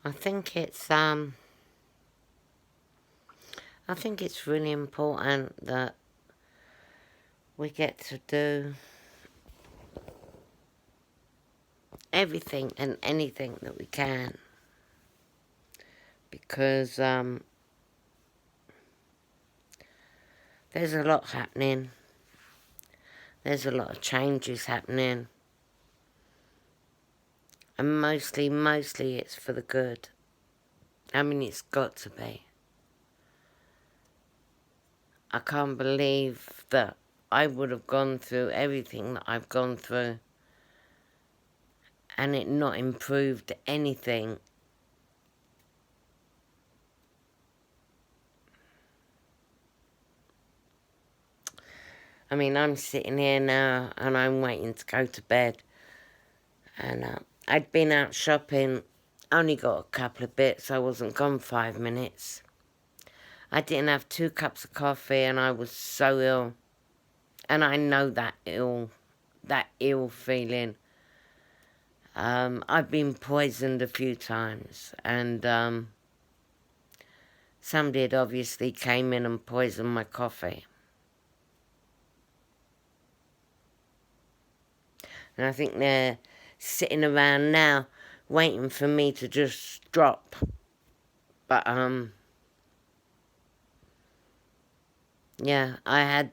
I think it's really important that we get to do everything and anything that we can, because there's a lot happening. There's a lot of changes happening, and mostly it's for the good. I mean, it's got to be. I can't believe that I would have gone through everything that I've gone through and it not improved anything. I mean, I'm sitting here now and I'm waiting to go to bed. And I'd been out shopping, only got a couple of bits, I wasn't gone 5 minutes. I didn't have 2 cups of coffee and I was so ill. And I know that ill feeling. I've been poisoned a few times, and somebody had obviously came in and poisoned my coffee. And I think they're sitting around now waiting for me to just drop. But, yeah, I had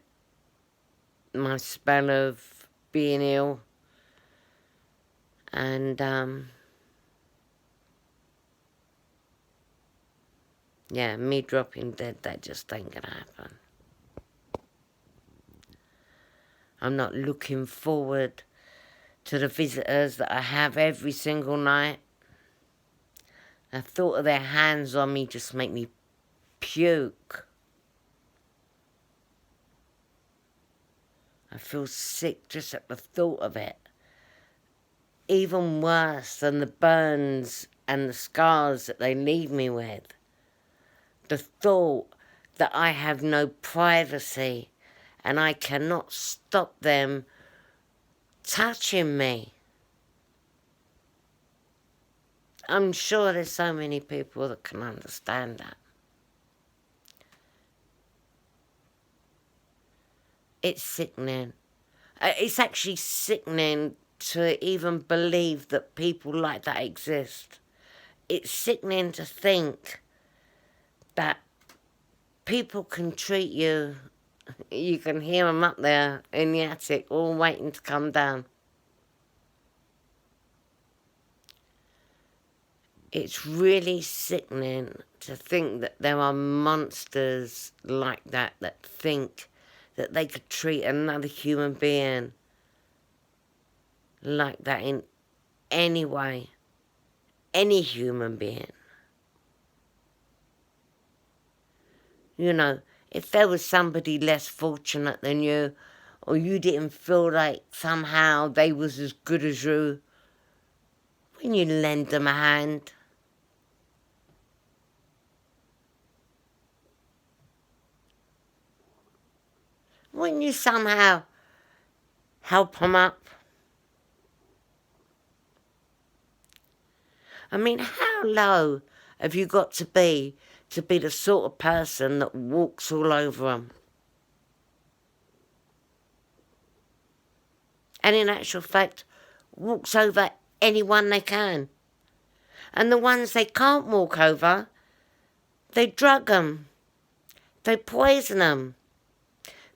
my spell of being ill, and, yeah, me dropping dead, that just ain't gonna happen. I'm not looking forward to the visitors that I have every single night. The thought of their hands on me just make me puke. I feel sick just at the thought of it. Even worse than the burns and the scars that they leave me with. The thought that I have no privacy and I cannot stop them touching me. I'm sure there's so many people that can understand that. It's sickening. It's actually sickening to even believe that people like that exist. It's sickening to think that people can treat you. You can hear them up there in the attic all waiting to come down. It's really sickening to think that there are monsters like that think that they could treat another human being like that in any way. Any human being. You know, if there was somebody less fortunate than you, or you didn't feel like somehow they was as good as you, when you lend them a hand, wouldn't you somehow help them up? I mean, how low have you got to be the sort of person that walks all over them? And in actual fact, walks over anyone they can. And the ones they can't walk over, they drug them. They poison them.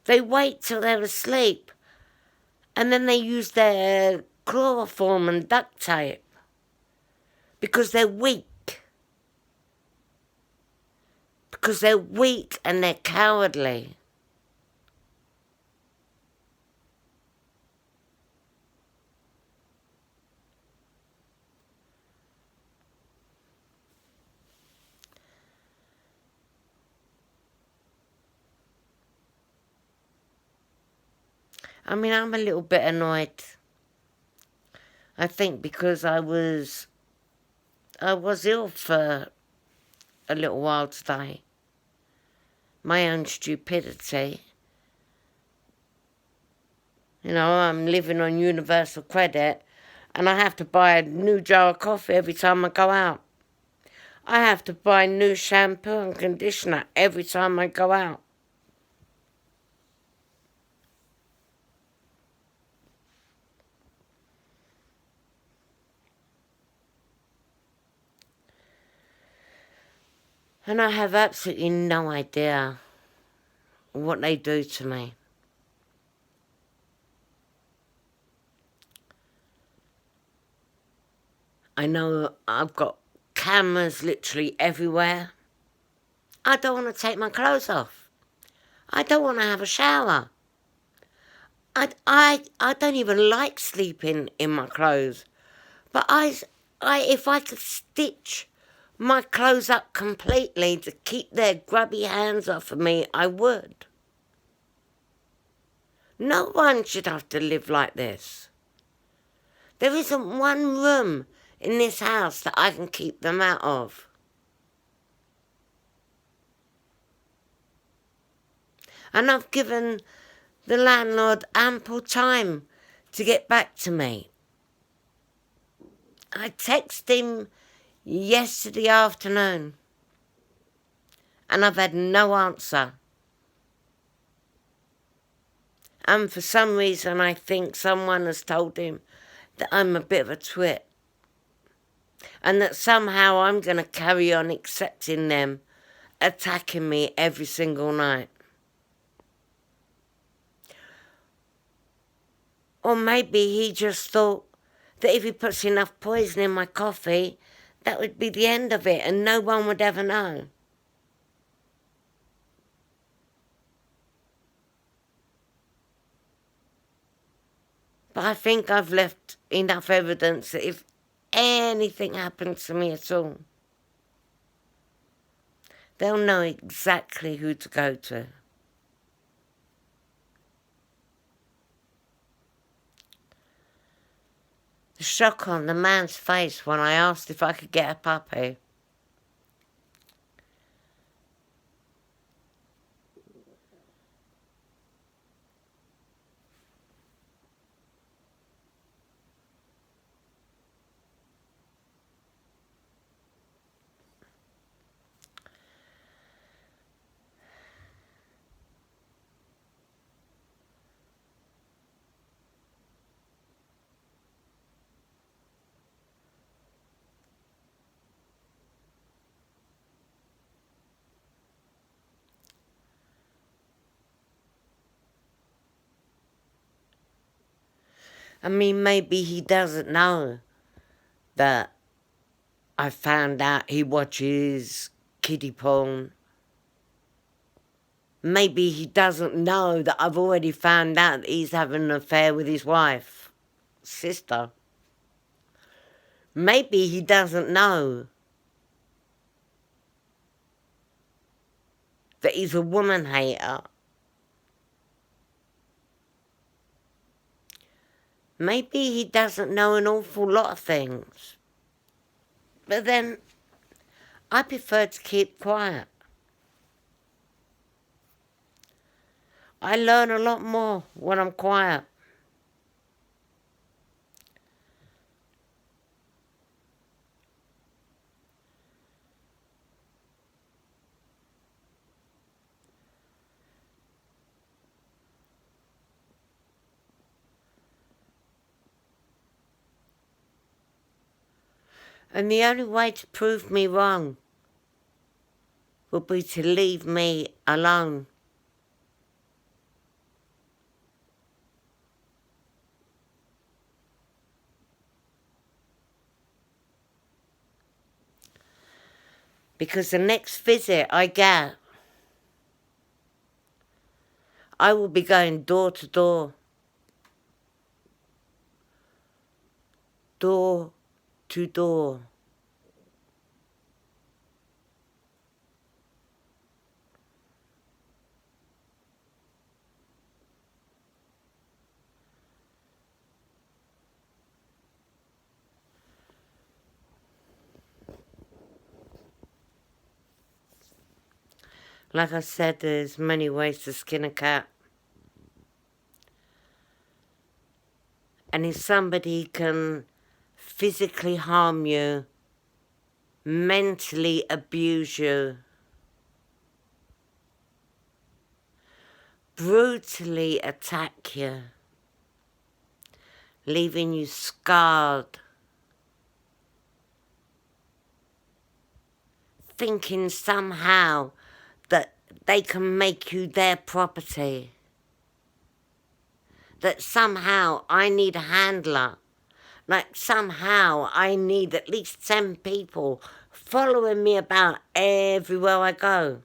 They wait till they're asleep. And then they use their chloroform and duct tape. Because they're weak. Because they're weak and they're cowardly. I mean, I'm a little bit annoyed. I think because I was ill for a little while today. My own stupidity. You know, I'm living on universal credit and I have to buy a new jar of coffee every time I go out. I have to buy new shampoo and conditioner every time I go out. And I have absolutely no idea what they do to me. I know I've got cameras literally everywhere. I don't want to take my clothes off. I don't want to have a shower. I don't even like sleeping in my clothes. But if I could stitch my clothes up completely to keep their grubby hands off of me, I would. No one should have to live like this. There isn't one room in this house that I can keep them out of. And I've given the landlord ample time to get back to me. I texted him yesterday afternoon and I've had no answer. And for some reason I think someone has told him that I'm a bit of a twit and that somehow I'm going to carry on accepting them attacking me every single night. Or maybe he just thought that if he puts enough poison in my coffee, that would be the end of it and no one would ever know. But I think I've left enough evidence that if anything happens to me at all, they'll know exactly who to go to. The shock on the man's face when I asked if I could get a puppy. I mean, maybe he doesn't know that I found out he watches kiddie porn. Maybe he doesn't know that I've already found out that he's having an affair with his wife, sister. Maybe he doesn't know that he's a woman hater. Maybe he doesn't know an awful lot of things. But then, I prefer to keep quiet. I learn a lot more when I'm quiet. And the only way to prove me wrong would be to leave me alone. Because the next visit I get, I will be going door to door. Door to door. Like I said, there's many ways to skin a cat. And if somebody can physically harm you mentally abuse you, brutally attack you, leaving you scarred, thinking somehow that they can make you their property, that somehow I need a handler, like somehow I need at least 10 people following me about everywhere I go.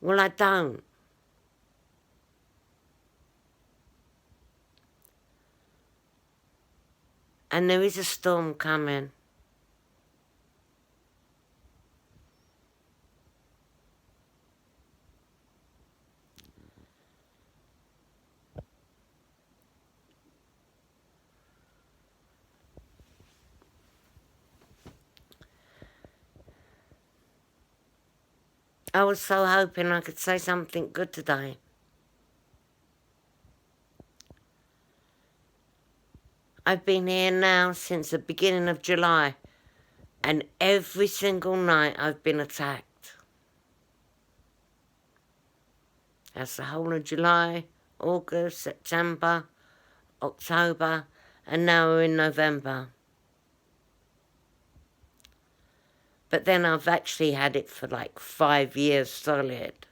Well, I don't. And there is a storm coming. I was so hoping I could say something good today. I've been here now since the beginning of July, and every single night I've been attacked. That's the whole of July, August, September, October, and now we're in November. But then I've actually had it for like 5 years solid.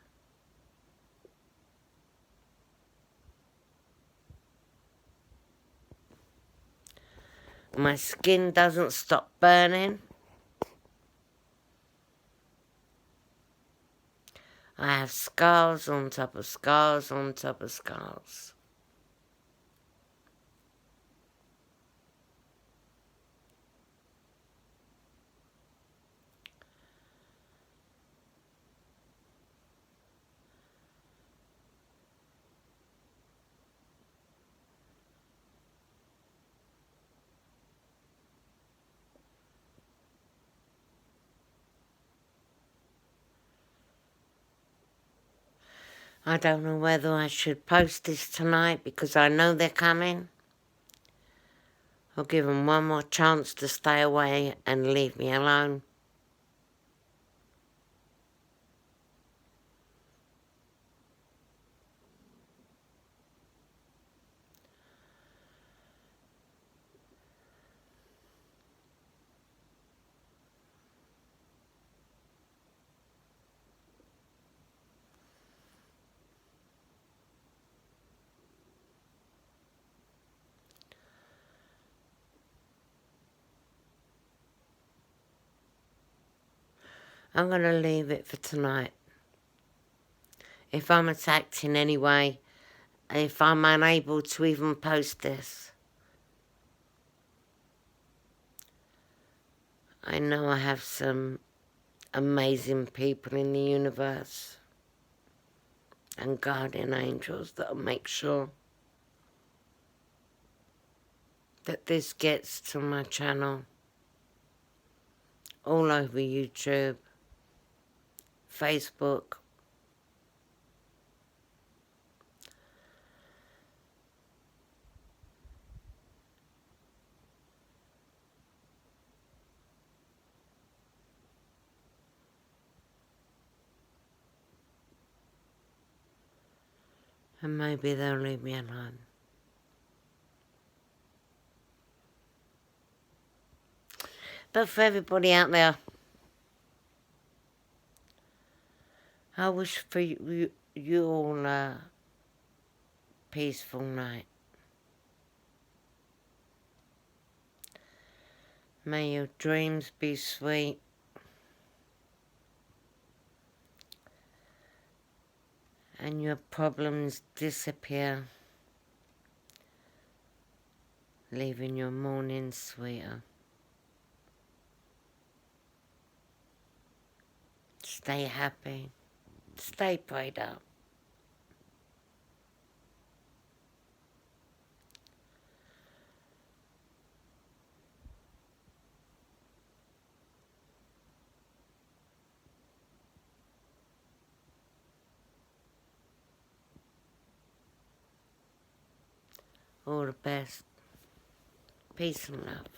My skin doesn't stop burning. I have scars on top of scars on top of scars. I don't know whether I should post this tonight because I know they're coming, or give them one more chance to stay away and leave me alone. I'm going to leave it for tonight. If I'm attacked in any way, if I'm unable to even post this, I know I have some amazing people in the universe and guardian angels that'll make sure that this gets to my channel all over YouTube, Facebook. And maybe they'll leave me alone. But for everybody out there, I wish for you all a peaceful night. May your dreams be sweet. And your problems disappear, leaving your morning sweeter. Stay happy. Stay prayed up. All the best. Peace and love.